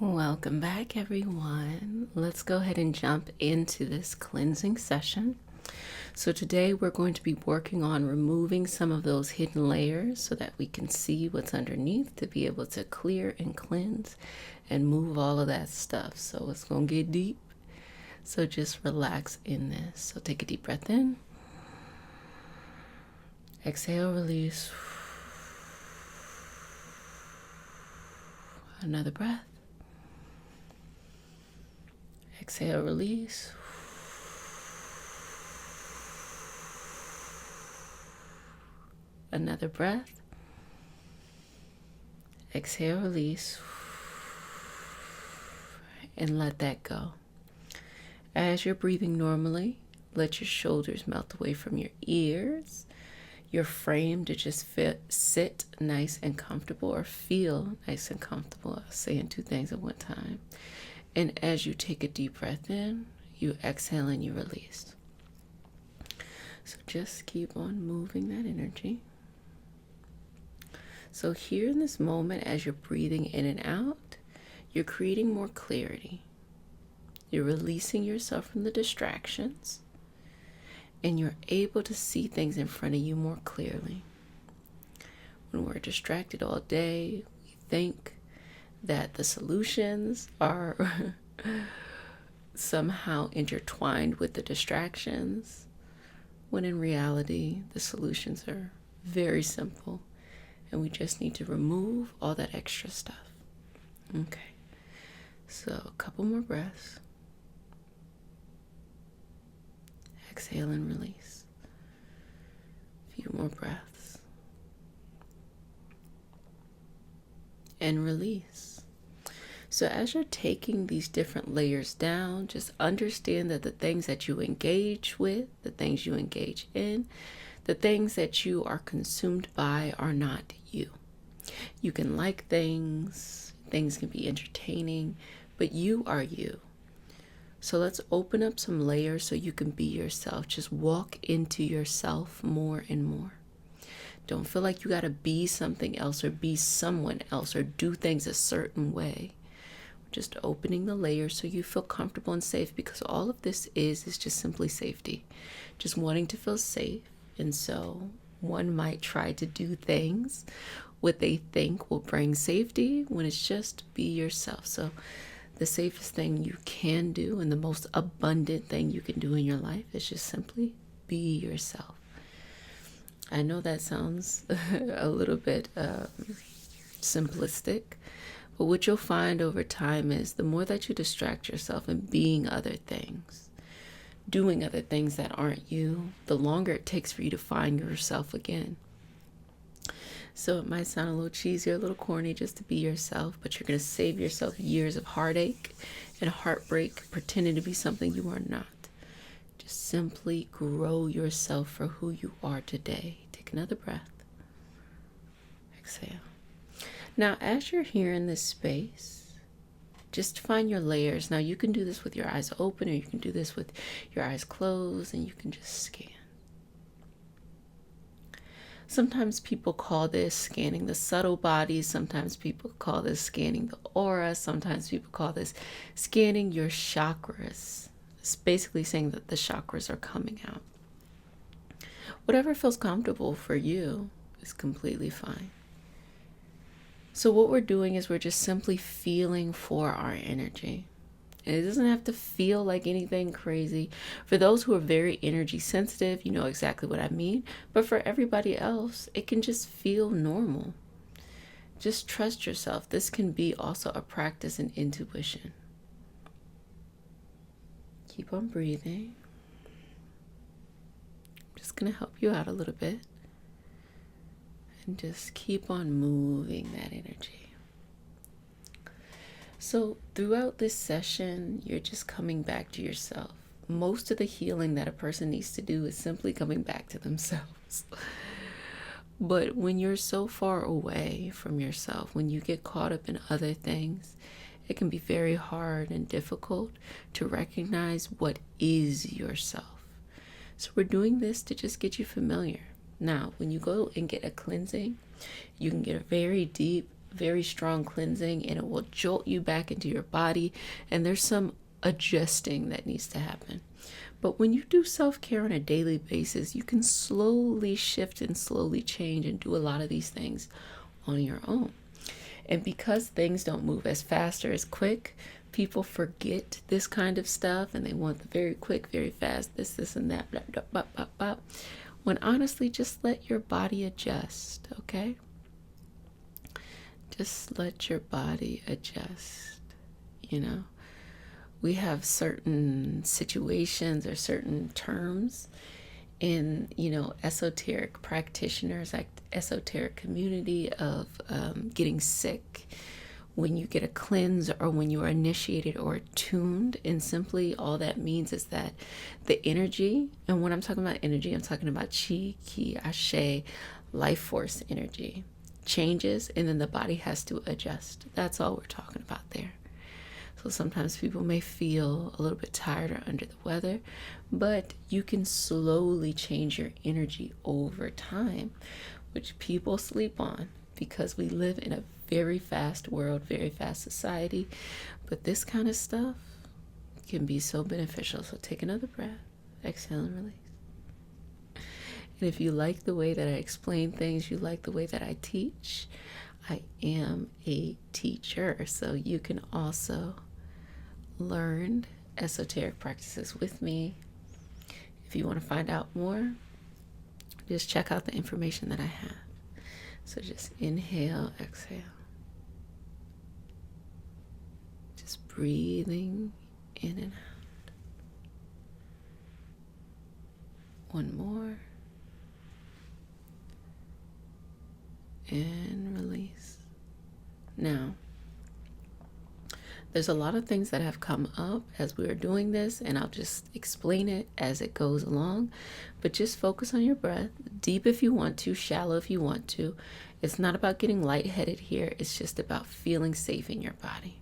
Welcome back, everyone. Let's go ahead and jump into this cleansing session. So today we're going to be working on removing some of those hidden layers so that we can see what's underneath to be able to clear and cleanse and move all of that stuff. So it's going to get deep. So just relax in this. So take a deep breath in. Exhale, release. Another breath. Exhale, release. Another breath. Exhale, release. And let that go. As you're breathing normally, let your shoulders melt away from your ears. Your frame to just sit nice and comfortable, or feel nice and comfortable. I was saying two things at one time. And as you take a deep breath in, you exhale and you release. So just keep on moving that energy. So here in this moment, as you're breathing in and out, you're creating more clarity. You're releasing yourself from the distractions, and you're able to see things in front of you more clearly. When we're distracted all day, we think that the solutions are somehow intertwined with the distractions, when in reality, the solutions are very simple, and we just need to remove all that extra stuff. Okay, so a couple more breaths. Exhale and release. A few more breaths. And release. So as you're taking these different layers down, just understand that the things that you engage with, the things you engage in, the things that you are consumed by are not you. You can like things, things can be entertaining, but you are you. So let's open up some layers so you can be yourself. Just walk into yourself more and more. Don't feel like you got to be something else or be someone else or do things a certain way. Just opening the layers so you feel comfortable and safe, because all of this is just simply safety. Just wanting to feel safe. And so one might try to do things what they think will bring safety when it's just be yourself. So the safest thing you can do and the most abundant thing you can do in your life is just simply be yourself. I know that sounds a little bit simplistic, but what you'll find over time is the more that you distract yourself in being other things, doing other things that aren't you, the longer it takes for you to find yourself again. So it might sound a little cheesy or a little corny just to be yourself, but you're going to save yourself years of heartache and heartbreak pretending to be something you are not. Just simply grow yourself for who you are today. Take another breath. Exhale. Now, as you're here in this space, just find your layers. Now, you can do this with your eyes open, or you can do this with your eyes closed, and you can just scan. Sometimes people call this scanning the subtle bodies. Sometimes people call this scanning the aura. Sometimes people call this scanning your chakras. It's basically saying that the chakras are coming out. Whatever feels comfortable for you is completely fine. So what we're doing is we're just simply feeling for our energy. And it doesn't have to feel like anything crazy. For those who are very energy sensitive, you know exactly what I mean. But for everybody else, it can just feel normal. Just trust yourself. This can be also a practice in intuition. Keep on breathing. I'm just going to help you out a little bit. And just keep on moving that energy. So throughout this session, you're just coming back to yourself. Most of the healing that a person needs to do is simply coming back to themselves. But when you're so far away from yourself, when you get caught up in other things, it can be very hard and difficult to recognize what is yourself. So we're doing this to just get you familiar. Now, when you go and get a cleansing, you can get a very deep very strong cleansing, and it will jolt you back into your body. And there's some adjusting that needs to happen. But when you do self-care on a daily basis, you can slowly shift and slowly change and do a lot of these things on your own. And because things don't move as fast or as quick, people forget this kind of stuff and they want the very quick, very fast, this, and that, blah, blah, blah, blah, blah. When honestly, just let your body adjust, okay? Just let your body adjust, you know? We have certain situations or certain terms in, esoteric practitioners, like esoteric community of getting sick, when you get a cleanse or when you are initiated or attuned. And simply all that means is that the energy, and when I'm talking about energy, I'm talking about chi, ki, ashe, life force energy, changes, and then the body has to adjust. That's all we're talking about there. So sometimes people may feel a little bit tired or under the weather, but you can slowly change your energy over time, which people sleep on because we live in a very fast world, very fast society. But this kind of stuff can be so beneficial. So take another breath, exhale and release. And if you like the way that I explain things, you like the way that I teach, I am a teacher. So you can also learn esoteric practices with me. If you want to find out more, just check out the information that I have. So just inhale, exhale. Just breathing in and out. One more. And release. Now, there's a lot of things that have come up as we are doing this, and I'll just explain it as it goes along. But just focus on your breath, deep if you want to, shallow if you want to. It's not about getting lightheaded here. It's just about feeling safe in your body.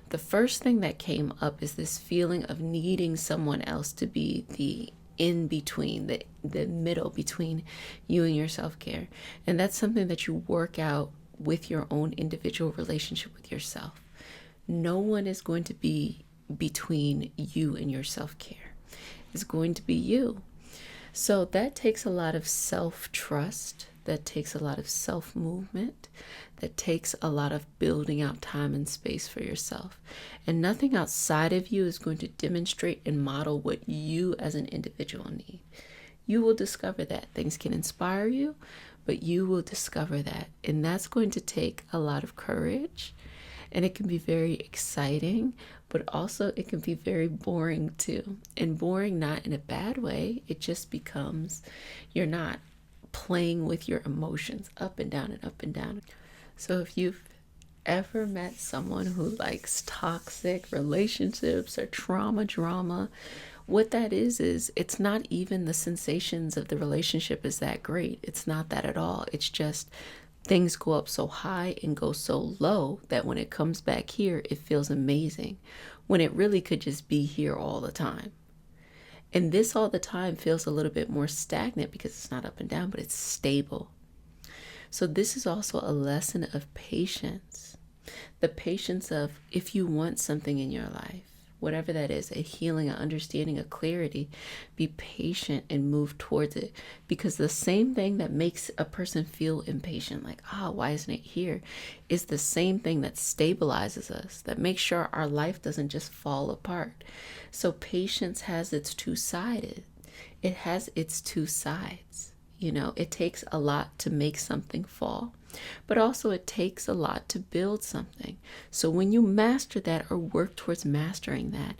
The first thing that came up is this feeling of needing someone else to be the in between, the middle between you and your self-care. And that's something that you work out with your own individual relationship with yourself. No one is going to be between you and your self-care. It's going to be you. So that takes a lot of self-trust. That takes a lot of self-movement. That takes a lot of building out time and space for yourself. And nothing outside of you is going to demonstrate and model what you as an individual need. You will discover that. Things can inspire you, but you will discover that. And that's going to take a lot of courage. And it can be very exciting, but also it can be very boring too. And boring not in a bad way. It just becomes, you're not playing with your emotions up and down and up and down. So if you've ever met someone who likes toxic relationships or trauma drama, what that is it's not even the sensations of the relationship is that great. It's not that at all. It's just things go up so high and go so low that when it comes back here, it feels amazing, when it really could just be here all the time. And this all the time feels a little bit more stagnant because it's not up and down, but it's stable. So this is also a lesson of patience. The patience of, if you want something in your life, whatever that is, a healing, an understanding, a clarity, be patient and move towards it. Because the same thing that makes a person feel impatient, like, why isn't it here, is the same thing that stabilizes us, that makes sure our life doesn't just fall apart. So patience has its two-sided. It has its two sides. It takes a lot to make something fall. But also it takes a lot to build something. So when you master that or work towards mastering that,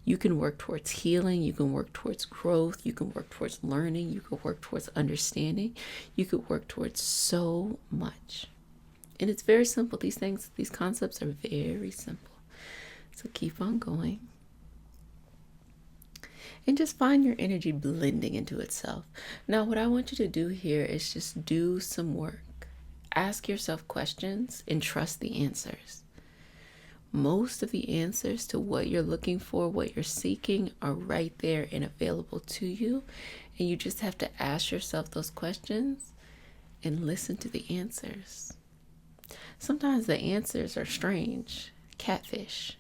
you can work towards healing, you can work towards growth, you can work towards learning, you can work towards understanding, you could work towards so much. And it's very simple. These things, these concepts are very simple. So keep on going. And just find your energy blending into itself. Now, what I want you to do here is just do some work. Ask yourself questions and trust the answers. Most of the answers to what you're looking for, what you're seeking, are right there and available to you. And you just have to ask yourself those questions and listen to the answers. Sometimes the answers are strange. Catfish,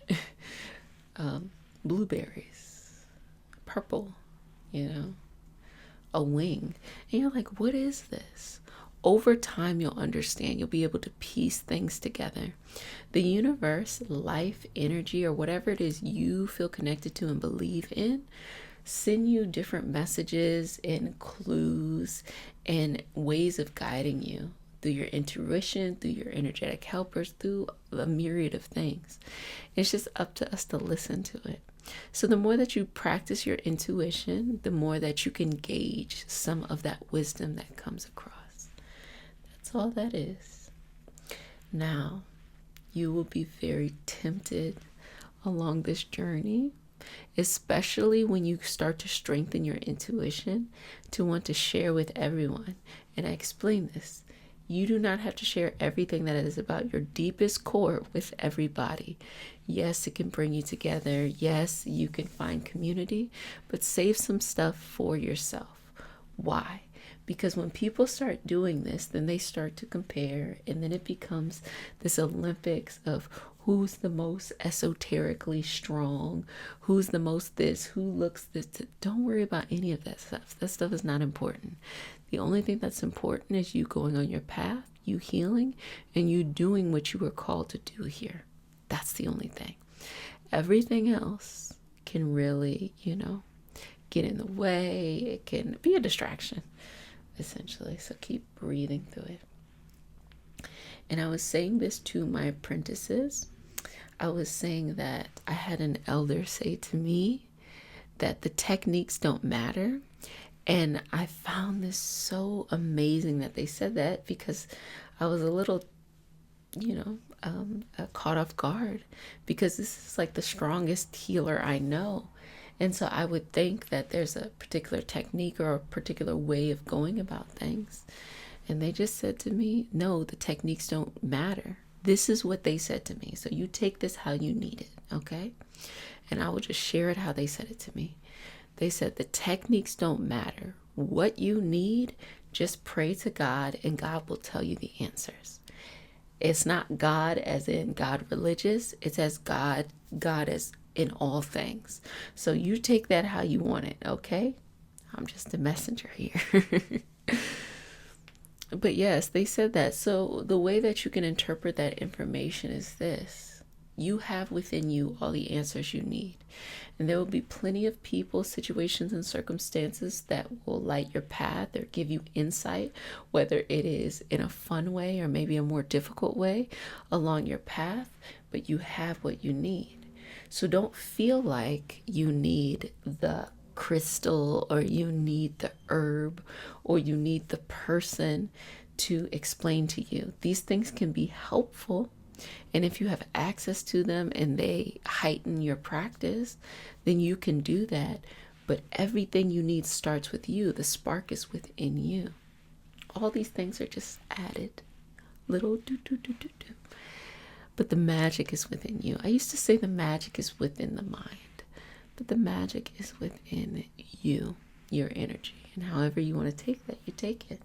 blueberries, purple, a wing. And you're like, what is this? Over time, you'll understand. You'll be able to piece things together. The universe, life, energy, or whatever it is you feel connected to and believe in, send you different messages and clues and ways of guiding you through your intuition, through your energetic helpers, through a myriad of things. It's just up to us to listen to it. So the more that you practice your intuition, the more that you can gauge some of that wisdom that comes across. That's all that is. Now, you will be very tempted along this journey, especially when you start to strengthen your intuition, to want to share with everyone. And I explain this. You do not have to share everything that is about your deepest core with everybody. Yes, it can bring you together. Yes, you can find community, but save some stuff for yourself. Why? Because when people start doing this, then they start to compare, and then it becomes this Olympics of who's the most esoterically strong, who's the most this, who looks this. Don't worry about any of that stuff. That stuff is not important. The only thing that's important is you going on your path, you healing, and you doing what you were called to do here. That's the only thing. Everything else can really, get in the way. It can be a distraction, essentially. So keep breathing through it. And I was saying this to my apprentices. I was saying that I had an elder say to me that the techniques don't matter. And I found this so amazing that they said that, because I was a little, caught off guard, because this is like the strongest healer I know. And so I would think that there's a particular technique or a particular way of going about things. And they just said to me, no, the techniques don't matter. This is what they said to me. So you take this how you need it, okay? And I will just share it how they said it to me. They said the techniques don't matter. What you need, just pray to God and God will tell you the answers. It's not God as in God religious. It's as God as in all things. So you take that how you want it, okay? I'm just a messenger here. But yes, they said that. So the way that you can interpret that information is this. You have within you all the answers you need. And there will be plenty of people, situations, and circumstances that will light your path or give you insight, whether it is in a fun way or maybe a more difficult way along your path, but you have what you need. So don't feel like you need the crystal or you need the herb or you need the person to explain to you. These things can be helpful. And if you have access to them and they heighten your practice, then you can do that. But everything you need starts with you. The spark is within you. All these things are just added. Little do. But the magic is within you. I used to say the magic is within the mind. But the magic is within you, your energy. And however you want to take that, you take it.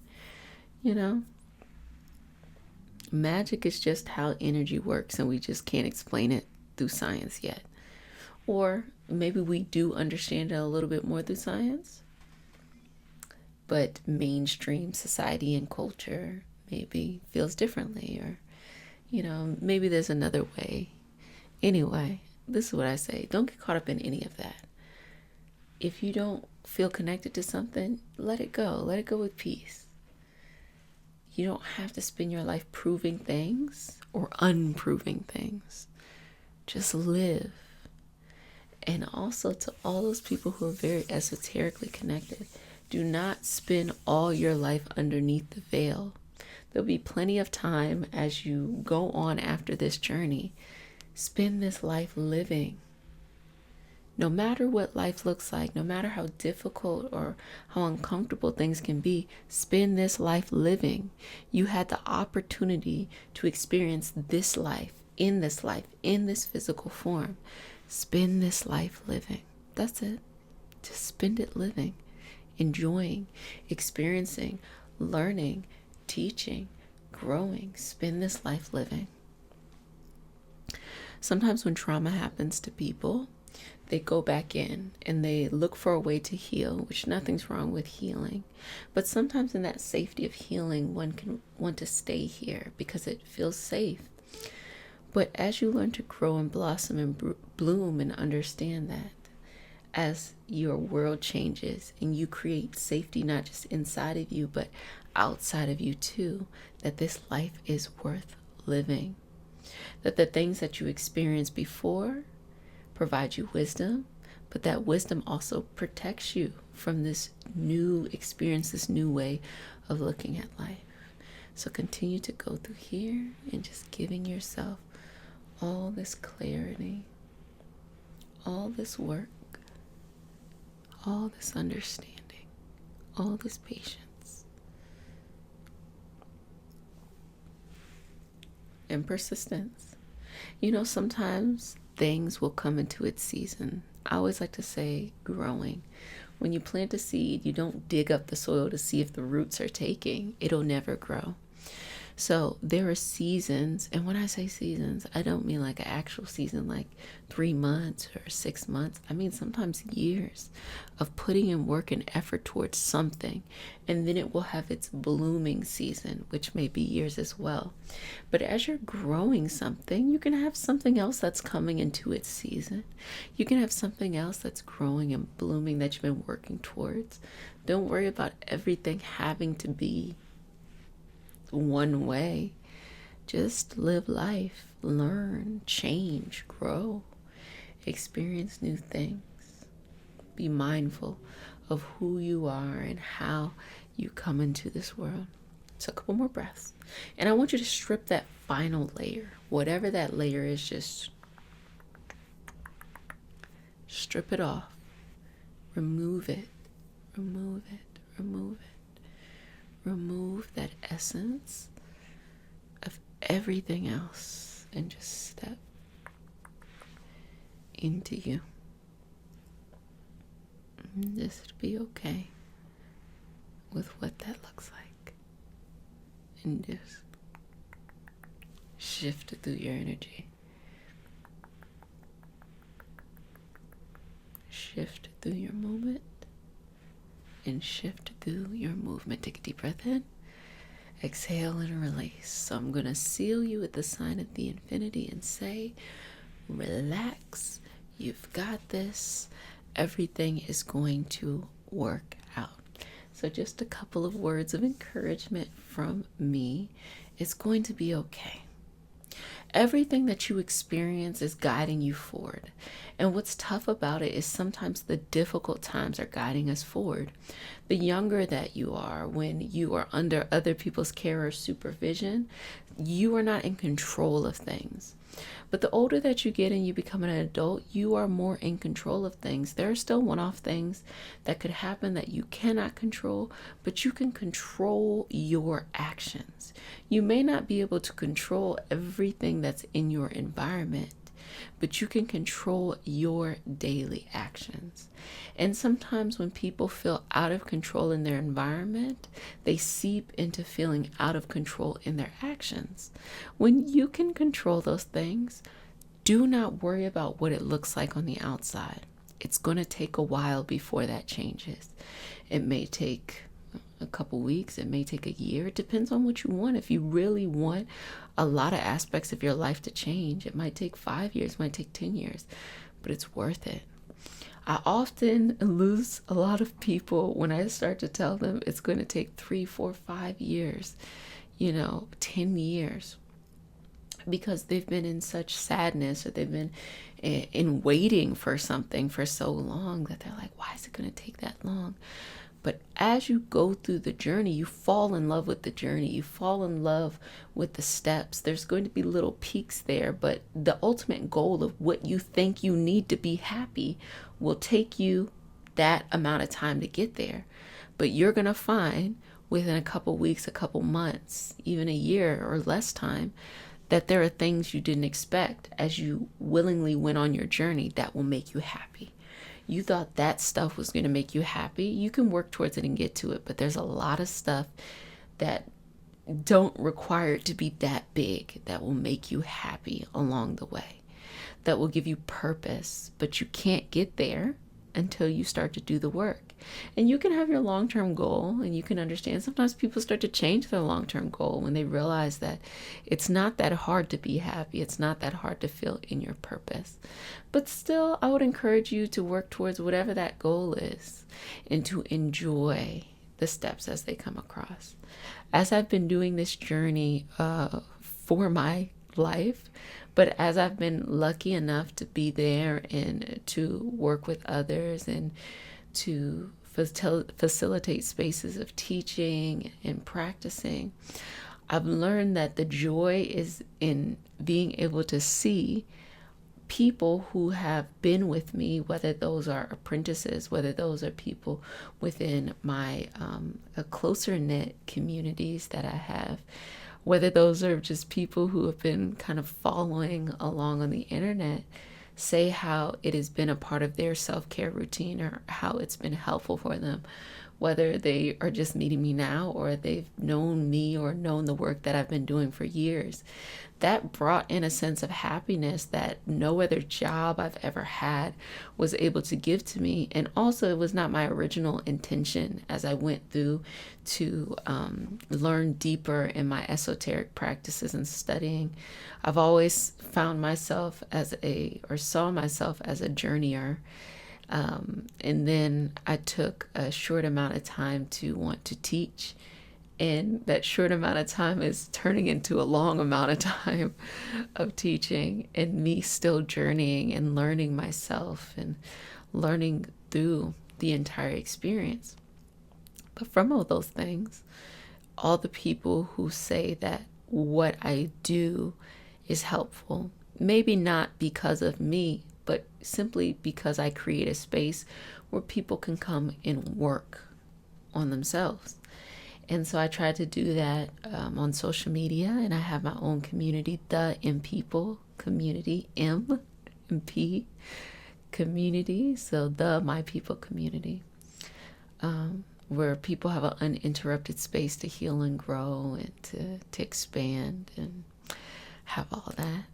Magic is just how energy works, and we just can't explain it through science yet. Or maybe we do understand it a little bit more through science, but mainstream society and culture maybe feels differently, or, maybe there's another way. Anyway, this is what I say. Don't get caught up in any of that. If you don't feel connected to something, let it go. Let it go with peace. You don't have to spend your life proving things or unproving things. Just live. And also to all those people who are very esoterically connected, do not spend all your life underneath the veil. There'll be plenty of time as you go on after this journey. Spend this life living. No matter what life looks like, no matter how difficult or how uncomfortable things can be, spend this life living. You had the opportunity to experience this life, in this physical form. Spend this life living. That's it. Just spend it living, enjoying, experiencing, learning, teaching, growing. Spend this life living. Sometimes when trauma happens to people, they go back in and they look for a way to heal, which nothing's wrong with healing. But sometimes in that safety of healing, one can want to stay here because it feels safe. But as you learn to grow and blossom and bloom and understand that, as your world changes and you create safety not just inside of you but outside of you too, that this life is worth living. That the things that you experienced before provide you wisdom, but that wisdom also protects you from this new experience, this new way of looking at life. So continue to go through here and just giving yourself all this clarity, all this work, all this understanding, all this patience, and persistence. You know, sometimes things will come into its season. I always like to say growing. When you plant a seed, you don't dig up the soil to see if the roots are taking. It'll never grow. So there are seasons, and when I say seasons, I don't mean like an actual season like 3 months or 6 months. I mean sometimes years of putting in work and effort towards something, and then it will have its blooming season, which may be years as well. But as you're growing something, you can have something else that's coming into its season. You can have something else that's growing and blooming that you've been working towards. Don't worry about everything having to be one way. Just live life, learn, change, grow, experience new things. Be mindful of who you are and how you come into this world. So a couple more breaths. And I want you to strip that final layer. Whatever that layer is, just strip it off. Remove it. Remove it. Remove it. Remove that essence of everything else and just step into you. And just be okay with what that looks like. And just shift through your energy. Shift through your moment. And shift through your movement. Take a deep breath in, exhale, and release. So I'm going to seal you with the sign of the infinity and say, relax, you've got this, everything is going to work out. So just a couple of words of encouragement from me. It's going to be okay. Everything that you experience is guiding you forward. And what's tough about it is sometimes the difficult times are guiding us forward. The younger that you are, when you are under other people's care or supervision, you are not in control of things. But the older that you get and you become an adult, you are more in control of things. There are still one-off things that could happen that you cannot control, but you can control your actions. You may not be able to control everything that's in your environment, but you can control your daily actions. And sometimes when people feel out of control in their environment, they seep into feeling out of control in their actions. When you can control those things, do not worry about what it looks like on the outside. It's going to take a while before that changes. It may take a couple weeks, it may take a year. It depends on what you want. If you really want a lot of aspects of your life to change, it might take 5 years, it might take 10 years, but it's worth it. I often lose a lot of people when I start to tell them it's going to take 3, 4, 5 years, 10 years, because they've been in such sadness, or they've been in waiting for something for so long that they're like, why is it going to take that long? But as you go through the journey, you fall in love with the journey. You fall in love with the steps. There's going to be little peaks there, but the ultimate goal of what you think you need to be happy will take you that amount of time to get there. But you're going to find within a couple weeks, a couple months, even a year or less time, that there are things you didn't expect as you willingly went on your journey that will make you happy. You thought that stuff was going to make you happy. You can work towards it and get to it, but there's a lot of stuff that don't require it to be that big that will make you happy along the way, that will give you purpose, but you can't get there until you start to do the work. And you can have your long-term goal, and you can understand sometimes people start to change their long-term goal when they realize that it's not that hard to be happy. It's not that hard to feel in your purpose. But still, I would encourage you to work towards whatever that goal is and to enjoy the steps as they come across. As I've been doing this journey for my life, but as I've been lucky enough to be there and to work with others and to facilitate spaces of teaching and practicing, I've learned that the joy is in being able to see people who have been with me, whether those are apprentices, whether those are people within my closer knit communities that I have, whether those are just people who have been kind of following along on the internet, say how it has been a part of their self-care routine or how it's been helpful for them, whether they are just meeting me now or they've known me or known the work that I've been doing for years. That brought in a sense of happiness that no other job I've ever had was able to give to me. And also, it was not my original intention as I went through to learn deeper in my esoteric practices and studying. I've always found myself saw myself as a journeyer. And then I took a short amount of time to want to teach. And that short amount of time is turning into a long amount of time of teaching and me still journeying and learning myself and learning through the entire experience. But from all those things, all the people who say that what I do is helpful, maybe not because of me, but simply because I create a space where people can come and work on themselves. And so I try to do that on social media, and I have my own community, the M People community, M and P community, so the My People community, where people have an uninterrupted space to heal and grow and to expand and have all that.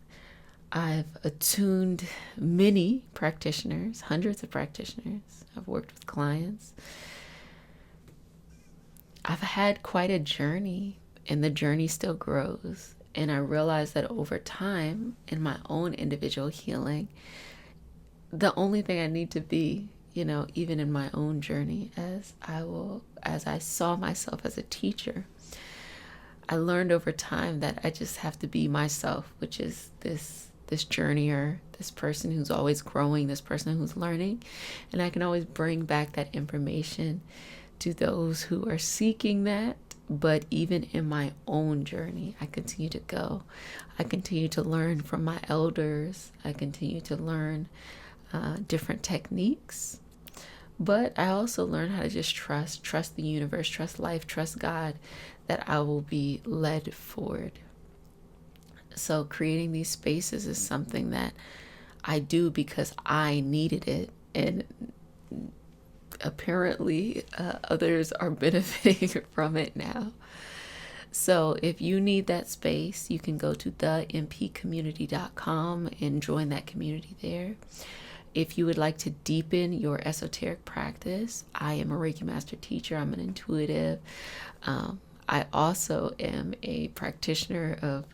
I've attuned many practitioners, hundreds of practitioners. I've worked with clients. I've had quite a journey, and the journey still grows. And I realize that over time, in my own individual healing, the only thing I need to be, even in my own journey, as I saw myself as a teacher, I learned over time that I just have to be myself, which is this journeyer, this person who's always growing, this person who's learning. And I can always bring back that information to those who are seeking that. But even in my own journey, I continue to go. I continue to learn from my elders. I continue to learn different techniques. But I also learn how to just trust the universe, trust life, trust God, that I will be led forward. So creating these spaces is something that I do because I needed it. And apparently others are benefiting from it now. So if you need that space, you can go to thempcommunity.com and join that community there. If you would like to deepen your esoteric practice, I am a Reiki Master teacher. I'm an intuitive. I also am a practitioner of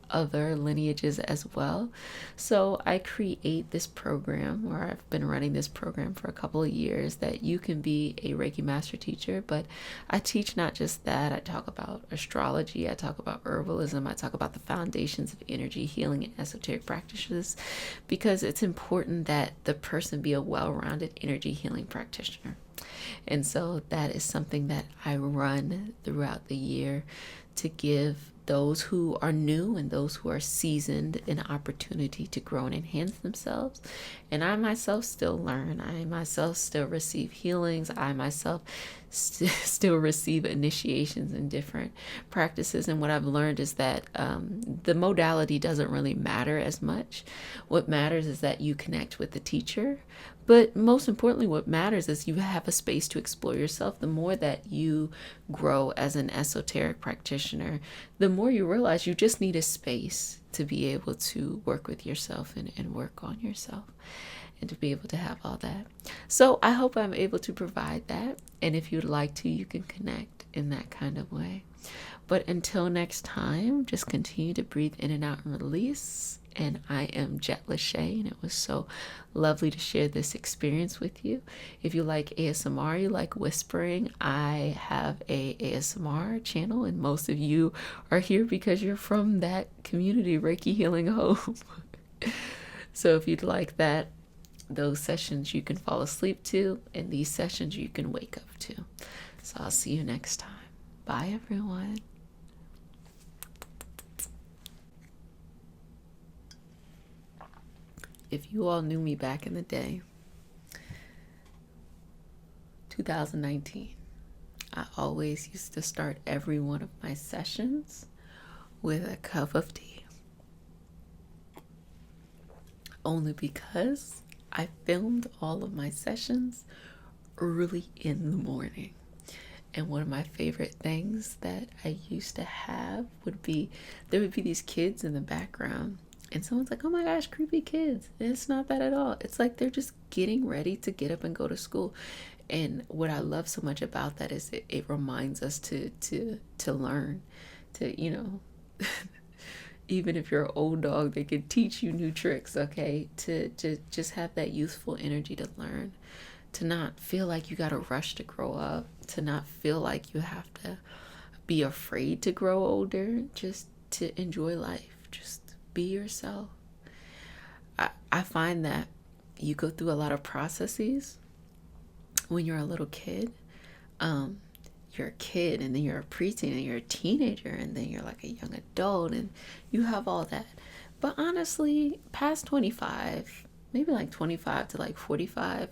other lineages as well. So I create this program, or I've been running this program for a couple of years, that you can be a Reiki Master teacher. But I teach not just that. I talk about astrology. I talk about herbalism. I talk about the foundations of energy healing and esoteric practices, because it's important that the person be a well-rounded energy healing practitioner. And so that is something that I run throughout the year to give those who are new and those who are seasoned an opportunity to grow and enhance themselves. And I myself still learn. I myself still receive healings. I myself still receive initiations in different practices. And what I've learned is that the modality doesn't really matter as much. What matters is that you connect with the teacher. But most importantly, what matters is you have a space to explore yourself. The more that you grow as an esoteric practitioner, the more you realize you just need a space to be able to work with yourself and work on yourself, and to be able to have all that. So I hope I'm able to provide that. And if you'd like to, you can connect in that kind of way. But until next time, just continue to breathe in and out and release. And I am Jet Lachey, and it was so lovely to share this experience with you. If you like ASMR, you like whispering, I have a ASMR channel, and most of you are here because you're from that community, Reiki Healing Home. So if you'd like that, those sessions you can fall asleep to, and these sessions you can wake up to. So I'll see you next time. Bye, everyone. If you all knew me back in the day, 2019, I always used to start every one of my sessions with a cup of tea. Only because I filmed all of my sessions early in the morning. And one of my favorite things that I used to have would be, there would be these kids in the background, and someone's like, oh my gosh, creepy kids. And it's not that at all. It's like they're just getting ready to get up and go to school. And what I love so much about that is it reminds us to learn, to, you know, even if you're an old dog, they can teach you new tricks, okay? To just have that youthful energy to learn, to not feel like you got to rush to grow up, to not feel like you have to be afraid to grow older, just to enjoy life, just be yourself. I find that you go through a lot of processes when you're a little kid. You're a kid, and then you're a preteen, and you're a teenager, and then you're like a young adult, and you have all that. But honestly, past 25, maybe like 25 to like 45,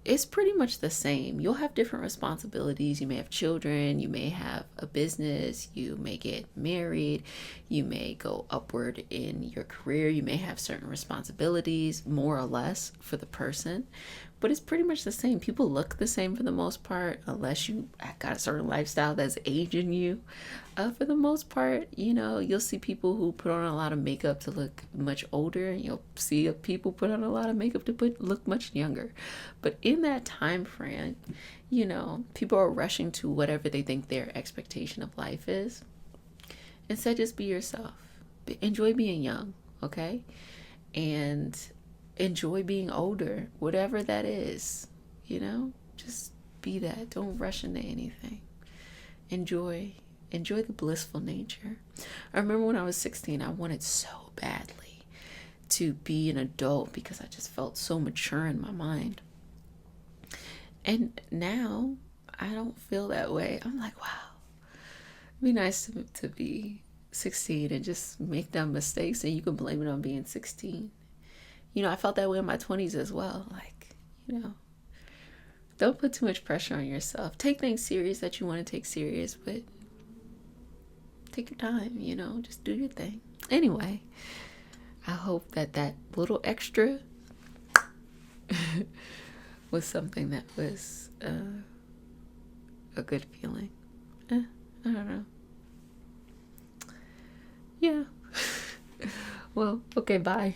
it's pretty much the same. You'll have different responsibilities. You may have children, you may have a business, you may get married, you may go upward in your career, you may have certain responsibilities, more or less, for the person. But it's pretty much the same. People look the same for the most part, unless you got a certain lifestyle that's aging you. For the most part, you know, you'll see people who put on a lot of makeup to look much older, and you'll see people put on a lot of makeup to look much younger. But in that time frame, you know, people are rushing to whatever they think their expectation of life is. Instead, just be yourself. Enjoy being young, okay? And enjoy being older, whatever that is, you know? Just be that. Don't rush into anything. Enjoy the blissful nature. I remember when I was 16, I wanted so badly to be an adult because I just felt so mature in my mind. And now I don't feel that way. I'm like, wow, it'd be nice to be 16 and just make dumb mistakes, and you can blame it on being 16. You know, I felt that way in my 20s as well. Like, you know, don't put too much pressure on yourself. Take things serious that you want to take serious, but take your time, you know, just do your thing. Anyway, I hope that little extra was something that was a good feeling. I don't know. Yeah. Well, okay, bye.